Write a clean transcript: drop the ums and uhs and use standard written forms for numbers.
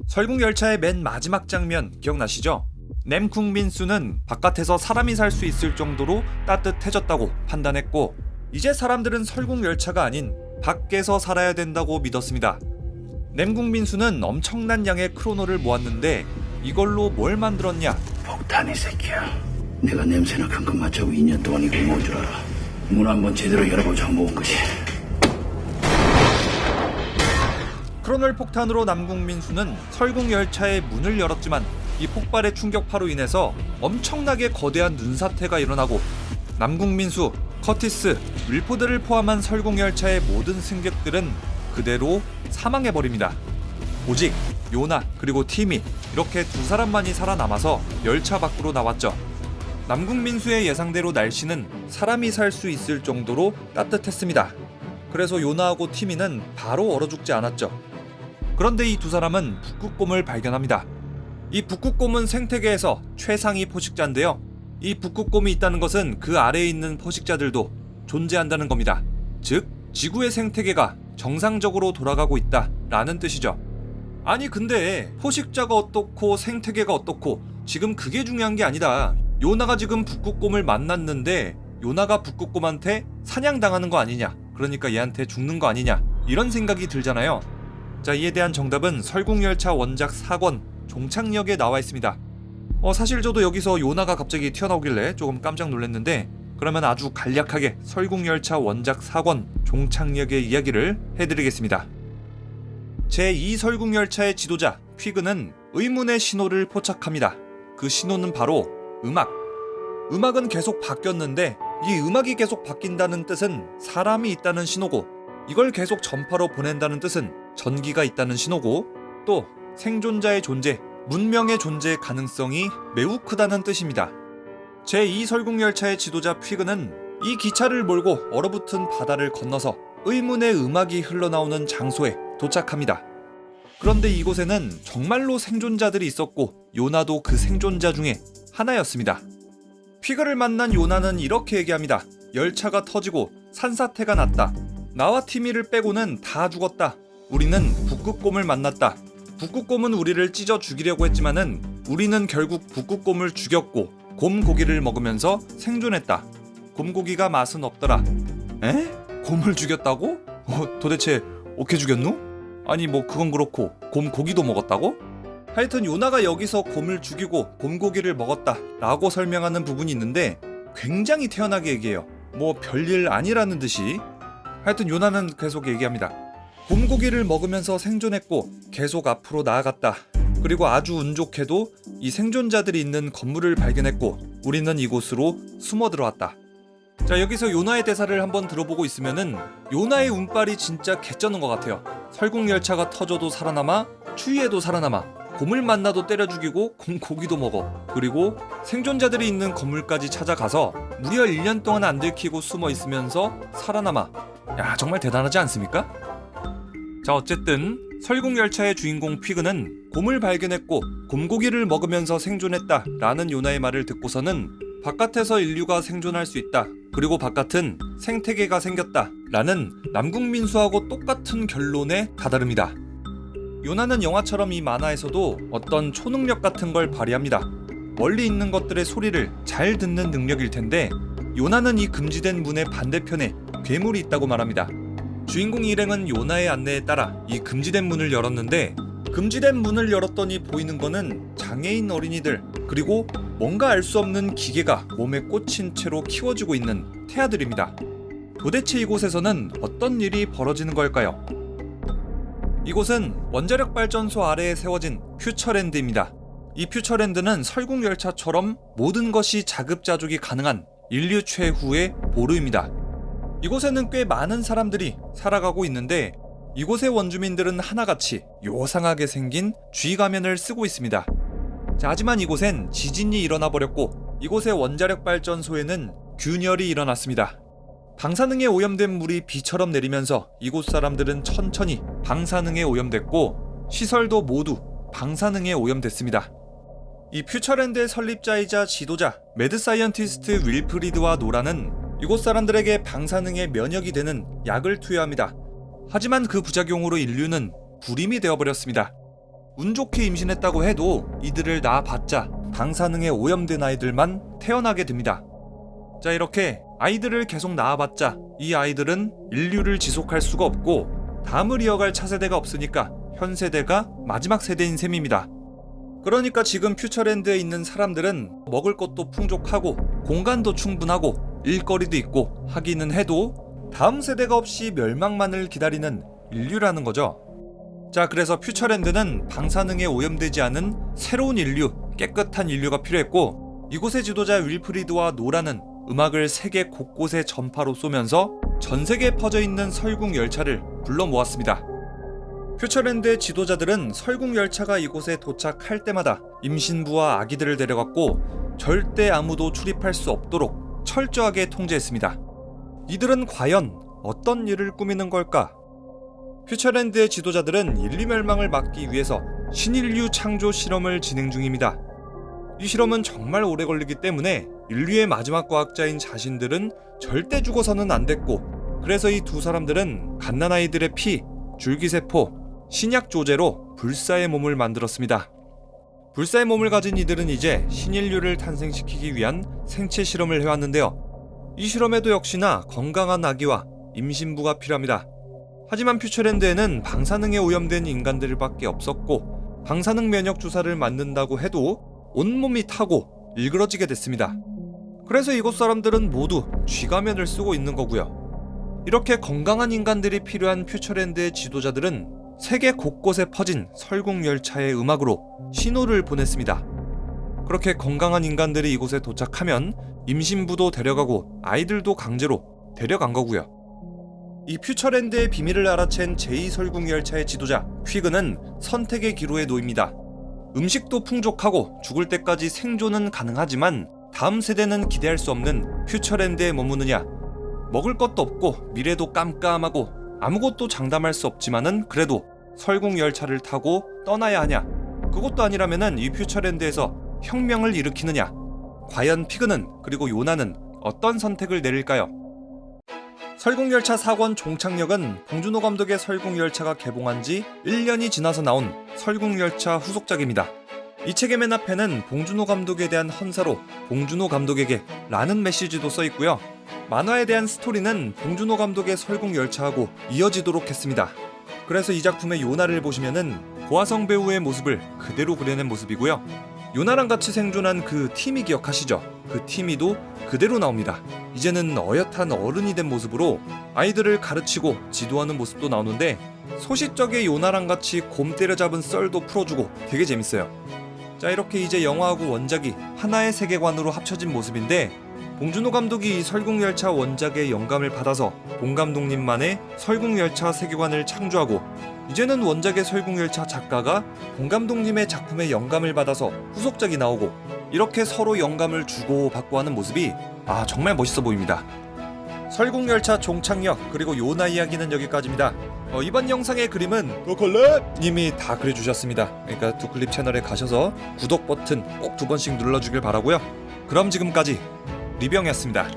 설국열차의 맨 마지막 장면 기억나시죠? 남궁민수는 바깥에서 사람이 살 수 있을 정도로 따뜻해졌다고 판단했고, 이제 사람들은 설국열차가 아닌 밖에서 살아야 된다고 믿었습니다. 남궁민수는 엄청난 양의 크로노를 모았는데 이걸로 뭘 만들었냐? 폭탄이 새끼야. 내가 냄새나 큰 것 맞추고 2년 동안 이걸 모을 줄 알아. 문 한번 제대로 열어보자고 모은 거지. 크로널 폭탄으로 남궁민수는 설국열차의 문을 열었지만 이 폭발의 충격파로 인해서 엄청나게 거대한 눈사태가 일어나고 남궁민수, 커티스, 윌포드를 포함한 설국열차의 모든 승객들은 그대로 사망해버립니다. 오직 요나 그리고 티미, 이렇게 두 사람만이 살아남아서 열차 밖으로 나왔죠. 남궁민수의 예상대로 날씨는 사람이 살 수 있을 정도로 따뜻했습니다. 그래서 요나하고 티미는 바로 얼어 죽지 않았죠. 그런데 이 두 사람은 북극곰을 발견합니다. 이 북극곰은 생태계에서 최상위 포식자인데요. 이 북극곰이 있다는 것은 그 아래에 있는 포식자들도 존재한다는 겁니다. 즉, 지구의 생태계가 정상적으로 돌아가고 있다라는 뜻이죠. 아니 근데 포식자가 어떻고 생태계가 어떻고 지금 그게 중요한 게 아니다. 요나가 지금 북극곰을 만났는데 요나가 북극곰한테 사냥당하는 거 아니냐, 그러니까 얘한테 죽는 거 아니냐, 이런 생각이 들잖아요. 자, 이에 대한 정답은 설국열차 원작 4권 종착역에 나와 있습니다. 사실 저도 여기서 요나가 갑자기 튀어나오길래 조금 깜짝 놀랐는데, 그러면 아주 간략하게 설국열차 원작 4권 종착역의 이야기를 해드리겠습니다. 제2설국열차의 지도자 퀴그는 의문의 신호를 포착합니다. 그 신호는 바로 음악. 음악은 계속 바뀌었는데 이 음악이 계속 바뀐다는 뜻은 사람이 있다는 신호고, 이걸 계속 전파로 보낸다는 뜻은 전기가 있다는 신호고, 또 생존자의 존재, 문명의 존재 가능성이 매우 크다는 뜻입니다. 제2설국열차의 지도자 퀴그는 이 기차를 몰고 얼어붙은 바다를 건너서 의문의 음악이 흘러나오는 장소에 도착합니다. 그런데 이곳에는 정말로 생존자들이 있었고 요나도 그 생존자 중에 하나였습니다. 퀴그를 만난 요나는 이렇게 얘기합니다. 열차가 터지고 산사태가 났다. 나와 티미를 빼고는 다 죽었다. 우리는 북극곰을 만났다. 북극곰은 우리를 찢어 죽이려고 했지만은 우리는 결국 북극곰을 죽였고 곰 고기를 먹으면서 생존했다. 곰고기가 맛은 없더라. 에? 곰을 죽였다고? 도대체 어떻게 죽였누? 아니 뭐 그건 그렇고 곰 고기도 먹었다고? 하여튼 요나가 여기서 곰을 죽이고 곰고기를 먹었다 라고 설명하는 부분이 있는데 굉장히 태연하게 얘기해요. 뭐 별일 아니라는 듯이. 하여튼 요나는 계속 얘기합니다. 곰고기를 먹으면서 생존했고 계속 앞으로 나아갔다. 그리고 아주 운 좋게도 이 생존자들이 있는 건물을 발견했고 우리는 이곳으로 숨어 들어왔다. 자, 여기서 요나의 대사를 한번 들어보고 있으면은 요나의 운빨이 진짜 개쩌는 것 같아요. 설국열차가 터져도 살아남아, 추위에도 살아남아, 곰을 만나도 때려 죽이고 곰 고기도 먹어. 그리고 생존자들이 있는 건물까지 찾아가서 무려 1년 동안 안 들키고 숨어 있으면서 살아남아. 야, 정말 대단하지 않습니까? 자, 어쨌든 설국열차의 주인공 퀴그는 곰을 발견했고 곰고기를 먹으면서 생존했다 라는 요나의 말을 듣고서는 바깥에서 인류가 생존할 수 있다, 그리고 바깥은 생태계가 생겼다 라는 남궁민수하고 똑같은 결론에 다다릅니다. 요나는 영화처럼 이 만화에서도 어떤 초능력 같은 걸 발휘합니다. 멀리 있는 것들의 소리를 잘 듣는 능력일 텐데 요나는 이 금지된 문의 반대편에 괴물이 있다고 말합니다. 주인공 일행은 요나의 안내에 따라 이 금지된 문을 열었는데 금지된 문을 열었더니 보이는 거는 장애인 어린이들, 그리고 뭔가 알 수 없는 기계가 몸에 꽂힌 채로 키워지고 있는 태아들입니다. 도대체 이곳에서는 어떤 일이 벌어지는 걸까요? 이곳은 원자력 발전소 아래에 세워진 퓨처랜드입니다. 이 퓨처랜드는 설국열차처럼 모든 것이 자급자족이 가능한 인류 최후의 보루입니다. 이곳에는 꽤 많은 사람들이 살아가고 있는데 이곳의 원주민들은 하나같이 요상하게 생긴 쥐가면을 쓰고 있습니다. 자, 하지만 이곳엔 지진이 일어나 버렸고 이곳의 원자력 발전소에는 균열이 일어났습니다. 방사능에 오염된 물이 비처럼 내리면서 이곳 사람들은 천천히 방사능에 오염됐고 시설도 모두 방사능에 오염됐습니다. 이 퓨처랜드의 설립자이자 지도자 매드 사이언티스트 윌프리드와 노라는 이곳 사람들에게 방사능에 면역이 되는 약을 투여합니다. 하지만 그 부작용으로 인류는 불임이 되어버렸습니다. 운 좋게 임신했다고 해도 이들을 낳아봤자 방사능에 오염된 아이들만 태어나게 됩니다. 자, 이렇게 아이들을 계속 낳아봤자 이 아이들은 인류를 지속할 수가 없고 다음을 이어갈 차세대가 없으니까 현 세대가 마지막 세대인 셈입니다. 그러니까 지금 퓨처랜드에 있는 사람들은 먹을 것도 풍족하고 공간도 충분하고 일거리도 있고 하기는 해도 다음 세대가 없이 멸망만을 기다리는 인류라는 거죠. 자, 그래서 퓨처랜드는 방사능에 오염되지 않은 새로운 인류, 깨끗한 인류가 필요했고 이곳의 지도자 윌프리드와 노라는 음악을 세계 곳곳에 전파로 쏘면서 전 세계에 퍼져 있는 설국 열차를 불러 모았습니다. 퓨처랜드의 지도자들은 설국 열차가 이곳에 도착할 때마다 임신부와 아기들을 데려갔고 절대 아무도 출입할 수 없도록 철저하게 통제했습니다. 이들은 과연 어떤 일을 꾸미는 걸까? 퓨처랜드의 지도자들은 인류 멸망을 막기 위해서 신인류 창조 실험을 진행 중입니다. 이 실험은 정말 오래 걸리기 때문에 인류의 마지막 과학자인 자신들은 절대 죽어서는 안 됐고, 그래서 이 두 사람들은 갓난아이들의 피, 줄기세포, 신약 조제로 불사의 몸을 만들었습니다. 불사의 몸을 가진 이들은 이제 신인류를 탄생시키기 위한 생체 실험을 해왔는데요. 이 실험에도 역시나 건강한 아기와 임신부가 필요합니다. 하지만 퓨처랜드에는 방사능에 오염된 인간들밖에 없었고 방사능 면역 주사를 맞는다고 해도 온몸이 타고 일그러지게 됐습니다. 그래서 이곳 사람들은 모두 쥐가면을 쓰고 있는 거고요. 이렇게 건강한 인간들이 필요한 퓨처랜드의 지도자들은 세계 곳곳에 퍼진 설국 열차의 음악으로 신호를 보냈습니다. 그렇게 건강한 인간들이 이곳에 도착하면 임신부도 데려가고 아이들도 강제로 데려간 거고요. 이 퓨처랜드의 비밀을 알아챈 제2설국 열차의 지도자 퀴그는 선택의 기로에 놓입니다. 음식도 풍족하고 죽을 때까지 생존은 가능하지만 다음 세대는 기대할 수 없는 퓨처랜드에 머무느냐, 먹을 것도 없고 미래도 깜깜하고 아무것도 장담할 수 없지만은 그래도 설국 열차를 타고 떠나야 하냐, 그것도 아니라면은 이 퓨처랜드에서 혁명을 일으키느냐, 과연 피그는 그리고 요나는 어떤 선택을 내릴까요? 설국열차 4권 종착역은 봉준호 감독의 설국열차가 개봉한 지 1년이 지나서 나온 설국열차 후속작입니다. 이 책의 맨 앞에는 봉준호 감독에 대한 헌사로 봉준호 감독에게 라는 메시지도 써있고요. 만화에 대한 스토리는 봉준호 감독의 설국열차하고 이어지도록 했습니다. 그래서 이 작품의 요나를 보시면은 고화성 배우의 모습을 그대로 그려낸 모습이고요. 요나랑 같이 생존한 그 티미 기억하시죠? 그 티미도 그대로 나옵니다. 이제는 어엿한 어른이 된 모습으로 아이들을 가르치고 지도하는 모습도 나오는데 소시적의 요나랑 같이 곰 때려잡은 썰도 풀어주고 되게 재밌어요. 자, 이렇게 이제 영화하고 원작이 하나의 세계관으로 합쳐진 모습인데 봉준호 감독이 이 설국열차 원작의 영감을 받아서 봉 감독님만의 설국열차 세계관을 창조하고 이제는 원작의 설국열차 작가가 봉 감독님의 작품에 영감을 받아서 후속작이 나오고 이렇게 서로 영감을 주고받고 하는 모습이 정말 멋있어 보입니다. 설국열차 종착역 그리고 요나 이야기는 여기까지입니다. 이번 영상의 그림은 두클립 님이 다 그려주셨습니다. 그러니까 두클립 채널에 가셔서 구독 버튼 꼭 2번씩 눌러주길 바라고요. 그럼 지금까지 리병이었습니다.